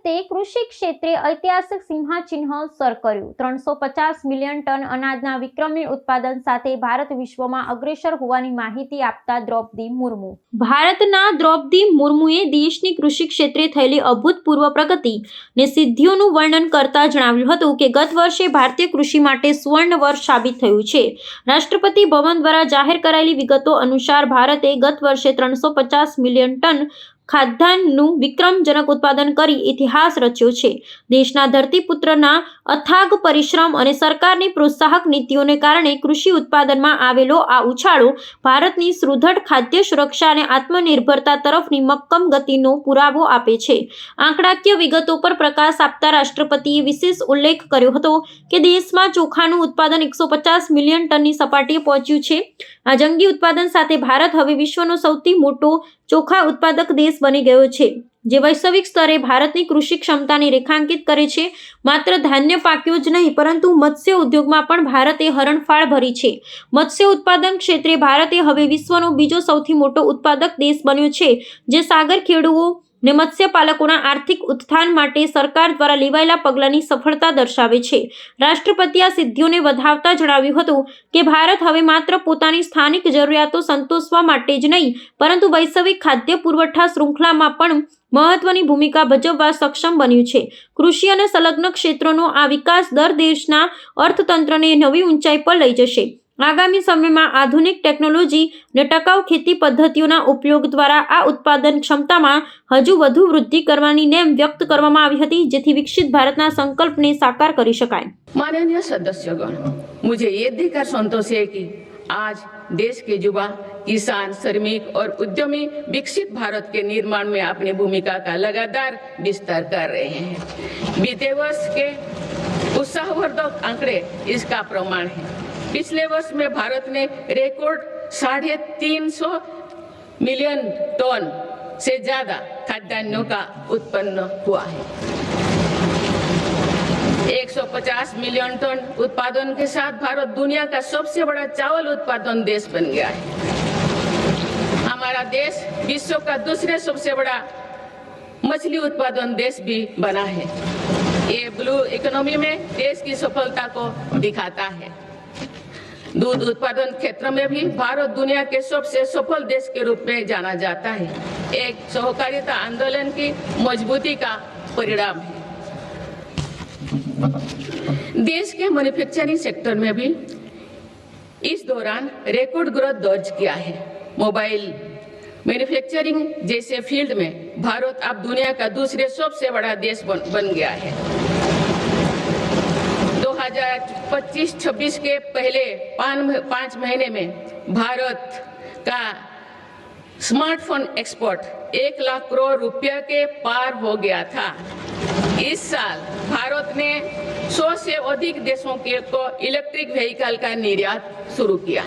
ભારતે કૃષિ ક્ષેત્રે ઐતિહાસિક સિંહચિહ્ન સર કર્યું। 350 મિલિયન ટન અનાજના વિક્રમી ઉત્પાદન સાથે ભારત વિશ્વમાં અગ્રેસર હોવાની માહિતી આપતા દ્રૌપદી મુર્મુ। ભારતના દ્રૌપદી મુર્મુએ દેશની કૃષિ ક્ષેત્રે થયેલી અભૂતપૂર્વ પ્રગતિ ને સિદ્ધિઓનું વર્ણન કરતા જણાવ્યું હતું કે ગત વર્ષે ભારતીય કૃષિ માટે સુવર્ણ વર્ષ સાબિત થયું છે। રાષ્ટ્રપતિ ભવન દ્વારા જાહેર કરાયેલી વિગતો અનુસાર ભારતે ગત વર્ષે 350 મિલિયન ટન ખાદ્યાન્નનું વિક્રમજનક ઉત્પાદન કરી ઇતિહાસ રચ્યો છે। દેશના ધરતીપુત્રના અથાગ પરિશ્રમ અને સરકારની પ્રોત્સાહક નીતિઓને કારણે કૃષિ ઉત્પાદનમાં આવેલો આ ઉછાળો ભારતની સુદૃઢ ખાદ્ય સુરક્ષા અને આત્મનિર્ભરતા તરફની મક્કમ ગતિનો પુરાવો આપે છે। આંકડાકીય વિગતો પર પ્રકાશ આપતા રાષ્ટ્રપતિએ વિશેષ ઉલ્લેખ કર્યો હતો કે દેશમાં ચોખાનું ઉત્પાદન 150 મિલિયન ટનની સપાટીએ પહોંચ્યું છે। આ જંગી ઉત્પાદન સાથે ભારત હવે વિશ્વનો સૌથી મોટો ચોખા ઉત્પાદક દેશ બની ગયો છે, જે વૈશ્વિક સ્તરે ભારતની કૃષિ ક્ષમતાને રેખાંકિત કરે છે। માત્ર ધાન્ય પાક્યો જ નહીં, પરંતુ મત્સ્ય ઉદ્યોગમાં પણ ભારતે હરણફાળ ભરી છે। મત્સ્ય ઉત્પાદન ક્ષેત્રે ભારતે હવે વિશ્વનો બીજો સૌથી મોટો ઉત્પાદક દેશ બન્યો છે, જે સાગર ખેડૂઓ ને મત્સ્યપાલકોના આર્થિક ઉત્થાન માટે સરકાર દ્વારા લેવાયેલા પગલાંની સફળતા દર્શાવે છે। રાષ્ટ્રપતિએ આ સિદ્ધિઓને વધાવતા જણાવ્યું હતું કે ભારત હવે માત્ર પોતાની સ્થાનિક જરૂરિયાતો સંતોષવા માટે જ નહીં, પરંતુ વૈશ્વિક ખાદ્ય પુરવઠા શૃંખલામાં પણ મહત્વની ભૂમિકા ભજવવા સક્ષમ બન્યું છે। કૃષિ અને સંલગ્ન ક્ષેત્રોનો આ વિકાસ દર દેશના અર્થતંત્રને નવી ઊંચાઈ પર લઈ જશે। આગામી સમયમાં આધુનિક ટેકનોલોજી અને ટકાઉ ખેતી પદ્ધતિઓના ઉપયોગ દ્વારા આ ઉત્પાદન ક્ષમતામાં હજુ વધુ વૃદ્ધિ કરવાની નેમ વ્યક્ત કરવામાં આવી હતી, જેથી વિકસિત ભારતના સંકલ્પને સાકાર કરી શકાય। माननीय सदस्यगण, मुझे ये देखकर संतोष है कि आज देश के युवा किसान, श्रमिक और उद्यमी विकसित भारत के निर्माण में अपनी भूमिका का लगातार विस्तार कर रहे हैं। बीते वर्ष के उत्साहवर्धक आंकड़े इसका प्रमाण है। पिछले वर्ष में भारत ने रिकॉर्ड 350 मिलियन टन से ज्यादा खाद्यान्नों का उत्पन्न हुआ है। 150 मिलियन टन उत्पादन के साथ भारत दुनिया का सबसे बड़ा चावल उत्पादन देश बन गया है। हमारा देश विश्व का दूसरे सबसे बड़ा मछली उत्पादन देश भी बना है। ये ब्लू इकोनॉमी में देश की सफलता को दिखाता है। दूध उत्पादन क्षेत्र में भी भारत दुनिया के सबसे सफल देश के रूप में जाना जाता है। एक सहकारिता आंदोलन की मजबूती का परिणाम है। देश के मैन्युफैक्चरिंग सेक्टर में भी इस दौरान रिकॉर्ड ग्रोथ दर्ज किया है। मोबाइल मैन्युफैक्चरिंग जैसे फील्ड में भारत अब दुनिया का दूसरे सबसे बड़ा देश बन गया है। 2025-26 के पहले 5 महीने में भारत का स्मार्टफोन एक्सपोर्ट 1 लाख करोड़ रुपया के पार हो गया था। इस साल भारत ने 100 से अधिक देशों को इलेक्ट्रिक व्हीकल का निर्यात शुरू किया।